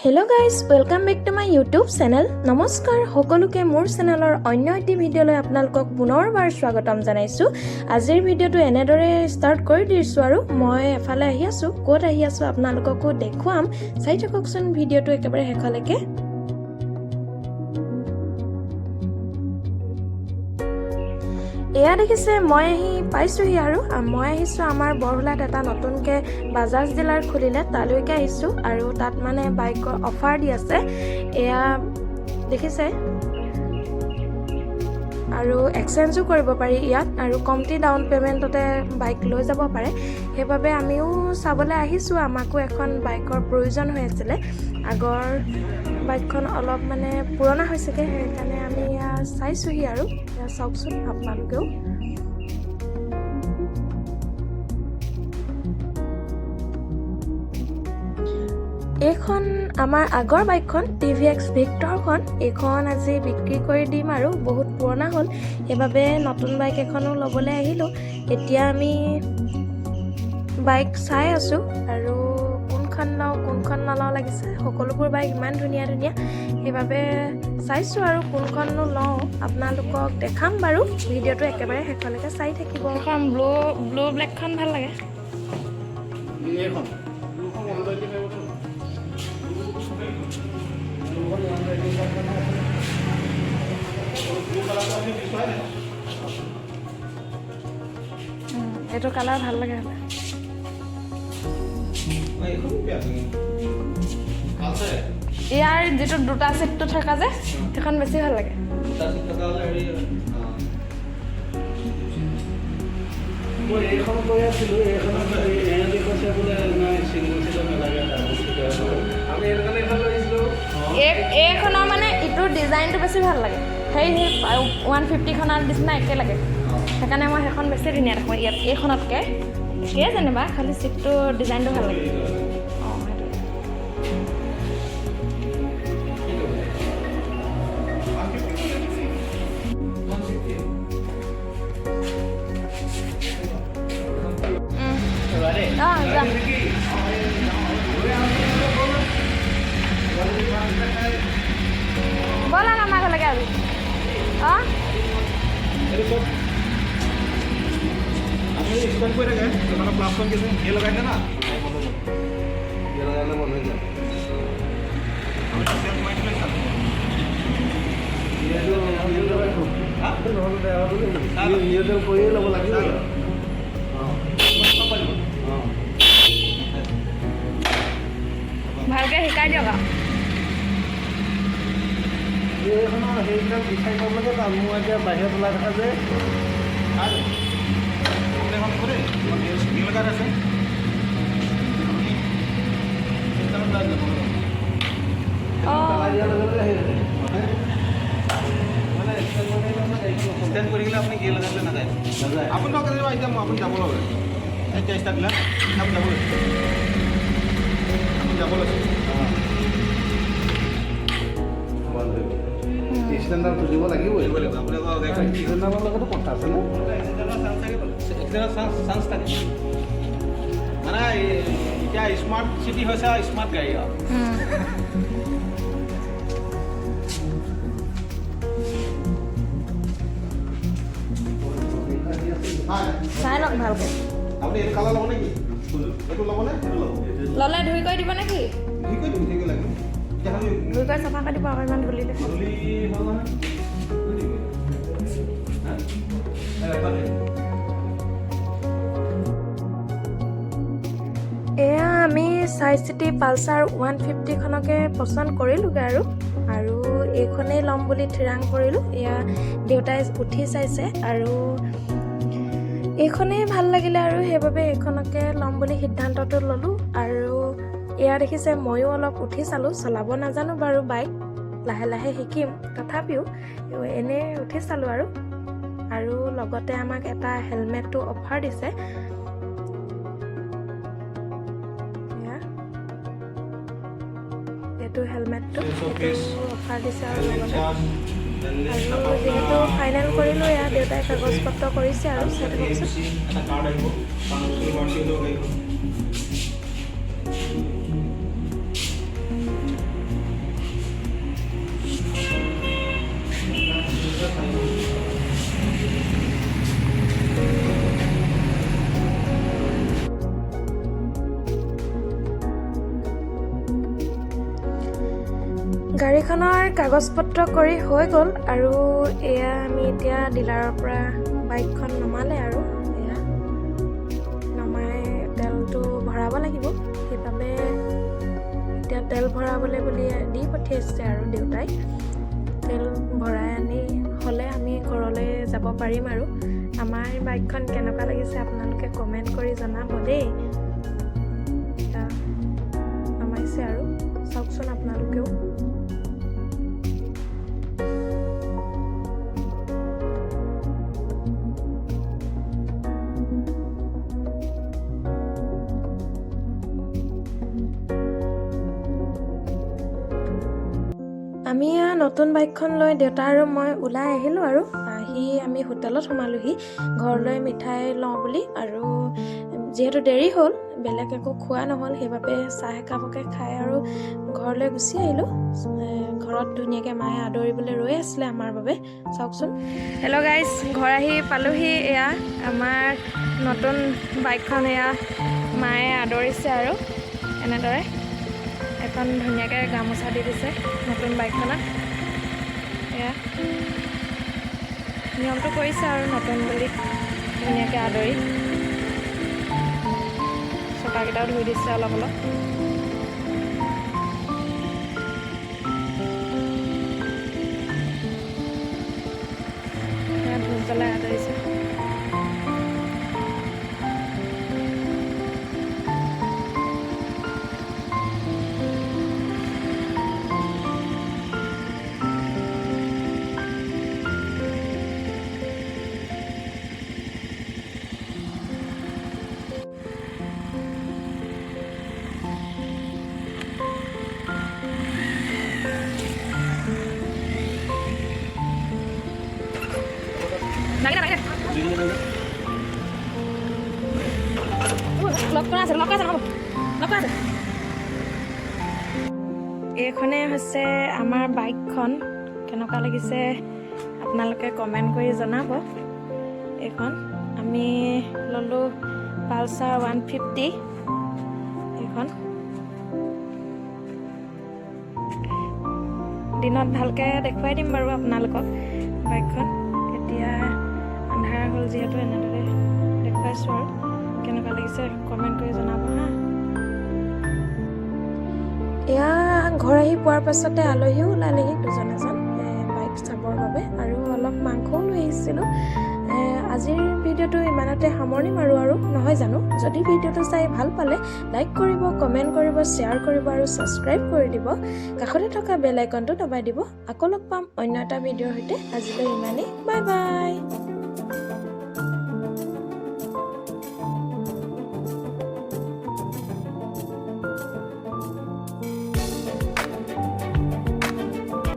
Hello guys, welcome back to my YouTube channel. নমস্কাৰ সকলোকে মোৰ চেনেলৰ অন্য এটি ভিডিঅ'লৈ আপোনালোকক পুনৰবাৰ স্বাগতম জনাইছো। আজিৰ ভিডিঅ'টো এনেদৰে ষ্টাৰ্ট কৰি দিছো আৰু মই এফালে আহি আছো। ক'ত আহি আছো আপোনালোককো দেখুৱাম। চাই থাককচোন ভিডিঅ'টো একেবাৰে শেষলৈকে। এয়া দেখিছে মই আহি পাইছোহি আৰু মই আহিছো আমাৰ বৰহলাত এটা নতুনকে বাজাজ ডিলাৰ খুলিলে তালৈকে আহিছো আৰু তাত মানে বাইকৰ অফাৰ দি আছে এয়া দেখিছে আৰু এক্সচেঞ্জও কৰিব পাৰি ইয়াত আৰু কমটি ডাউন পেমেন্টতে বাইক লৈ যাব পাৰে সেইবাবে আমিও চাবলৈ আহিছো আমাকো এখন বাইকৰ প্ৰয়োজন হৈ আছিল আগৰ বাইকখন অলপ মানে পুৰণা হৈছেগে সেইকাৰণে আমি চাইছোহি আৰু চাওকচোন আপোনালোকেও এইখন আমাৰ আগৰ বাইকখন TVX ভিক্টৰখন এইখন আজি বিক্ৰী কৰি দিম আৰু বহুত পুৰণা হ'ল সেইবাবে নতুন বাইক এখনো ল'বলৈ আহিলোঁ এতিয়া আমি বাইক চাই আছো আৰু কোনখন নলওঁ লাগিছে সকলোবোৰ বাইক ইমান ধুনীয়া ধুনীয়া সেইবাবে চাইছো আৰু কোনখননো লওঁ আপোনালোকক দেখাম বাৰু ভিডিঅ'টো একেবাৰে শেষলৈকে চাই থাকিব এখন ব্লু ব্লেকখন ভাল লাগে এইটো কালাৰ ভাল লাগে ইয়াৰ যেটো দুটা সিটটো থকা যে এখন বেছি ভাল লাগে দুটা সিট থকা হলে মই এইখন কৈ আছিলো এইখন এনে কৈছে বোলে নাই সিঙ্গল সিট নালাগে আমি এখানে এখন লৈছিলো এইখনৰ মানে ইটো ডিজাইনটো বেছি ভাল লাগে সেই 150 খনৰ নিচিনা একে লাগে সেইকাৰণে মই সেইখন বেছি ধুনীয়া দেখোঁ ইয়াত এইখনতকে একে যেনিবা খালি সিটটো ডিজাইনটো ভাল লাগে बोला ना मागं लगे अभी আপনি স্ট্যান্ড করে গেলেন মানে প্লাস্টার কিছু ये लगाए थे ना ये लगाने बंद हो गया আমি তো সেম মাইন্ড में था ये जो हां तो हो गया ये तो कोई लग लगे हां ভালকে শিকাই দিয়ক এইখন সেইবিলাক বিচাৰি পাব লাগে তাৰ মই এতিয়া বাহিৰত ওলাই থকা যে আৰু এখন করে নীল কালার আছে সিস্টেম লাগ যাব মানে স্ট্যান্ড করে গেলে আপনি গিয়ে লাগালে না যায় আপনি না করে আইতে আপনি যাব লাগে এই চেষ্টা দিলা সব যাব আপনি যাব লাগে স্ট্যান্ডার্ড তো দিব লাগিব বলে আপনি দেখেন স্ট্যান্ডাৰ্ডৰ লগতো কথা আছে না চান্স থাকে মানে এতিয়া স্মাৰ্ট সিটি হৈছে স্মাৰ্ট গাড়ী চাই লওক ভালকে আপুনি এইটো কালাৰ ল'ব নেকি এইটো ল'ব নে এইটো ল'ব ল'লে ধুই কৰি দিব নেকি ধুই কৰি দিব লাগে ধুই কৰি চাফা কৰি দিব আকৌ ইমান ধূলিলে এয়া আমি চাই চিটি পালচাৰ 150 খনকে পছন্দ কৰিলোগে আৰু এইখনেই ল'ম বুলি থিৰাং কৰিলো এয়া দেউতাই উঠি চাইছে আৰু এইখনেই ভাল লাগিলে আৰু সেইবাবে এইখনকে ল'ম বুলি সিদ্ধান্তটো ল'লো আৰু এয়া দেখিছে ময়ো অলপ উঠি চালো চলাব নাজানো বাৰু বাইক লাহে লাহে শিকিম তথাপিও এনে উঠি চালো আৰু লগতে আমাক এটা হেলমেটটো অফাৰ দিছে এইটো হেলমেটটো অফাৰ দিছে আৰু লগতে আৰু যেহেতু ফাইনেল কৰিলো এয়া দেউতাই কাগজ পত্ৰ কৰিছে আৰু গাড়ীখনৰ কাগজ পত্ৰ কৰি হৈ গ'ল আৰু এয়া আমি এতিয়া ডিলাৰৰ পৰা বাইকখন নমালে আৰু এয়া নমাই তেলটো ভৰাব লাগিব সেইবাবে এতিয়া তেল ভৰাবলৈ বুলি দি পঠিয়াইছে আৰু দেউতাই তেল ভৰাই আনি হ'লে আমি ঘৰলৈ যাব পাৰিম আৰু আমাৰ বাইকখন কেনেকুৱা লাগিছে আপোনালোকে কমেণ্ট কৰি জনাব দেই নমাইছে আৰু চাওকচোন আপোনালোকেও আমি নতুন বাইকখন লৈ দেউতা আৰু মই ওলাই আহিলোঁ আৰু আহি আমি হোটেলত সোমালোহি ঘৰলৈ মিঠাই লওঁ বুলি আৰু যিহেতু দেৰি হ'ল বেলেগ একো খোৱা নহ'ল সেইবাবে চাহ একাপকে খাই আৰু ঘৰলৈ গুচি আহিলোঁ ঘৰত ধুনীয়াকৈ মায়ে আদৰিবলৈ ৰৈ আছিলে আমাৰ বাবে চাওকচোন হেল্ল' গাইজ ঘৰ আহি পালোহি এয়া আমাৰ নতুন বাইকখন এয়া মায়ে আদৰিছে আৰু এনেদৰে এখন ধুনীয়াকৈ গামোচা দি দিছে নতুন বাইকখনত এয়া নিয়মটো কৰিছে আৰু নতুন বুলি ধুনীয়াকৈ আদৰি চকাকেইটাও ধুই দিছে অলপ অলপ ধুই পেলাই আদৰিছে এইখনে হৈছে আমাৰ বাইকখন কেনেকুৱা লাগিছে আপোনালোকে কমেণ্ট কৰি জনাব এইখন আমি ল'লোঁ পালচাৰ 150 এইখন দিনত ভালকৈ দেখুৱাই দিম বাৰু আপোনালোকক বাইকখন এতিয়া আন্ধাৰ হ'ল যিহেতু এনেদৰে দেখুৱাইছোঁ আৰু কেনেকুৱা লাগিছে কমেণ্ট কৰি জনাব হা এয়া ঘৰ আহি পোৱাৰ পাছতে আলহীও ওলালেহি দুজন এজন বাইক চাবৰ বাবে আৰু অলপ মাংসও লৈ আহিছিলোঁ আজিৰ ভিডিঅ'টো ইমানতে সামৰণি মাৰোঁ আৰু নহয় জানো যদি ভিডিঅ'টো চাই ভাল পালে লাইক কৰিব কমেণ্ট কৰিব শ্বেয়াৰ কৰিব আৰু ছাবস্ক্ৰাইব কৰি দিব কাষতে থকা বেল আইকনটো দবাই দিব আকৌ লগ পাম অন্য এটা ভিডিঅ'ৰ সৈতে আজিলৈ ইমানেই বাই বাই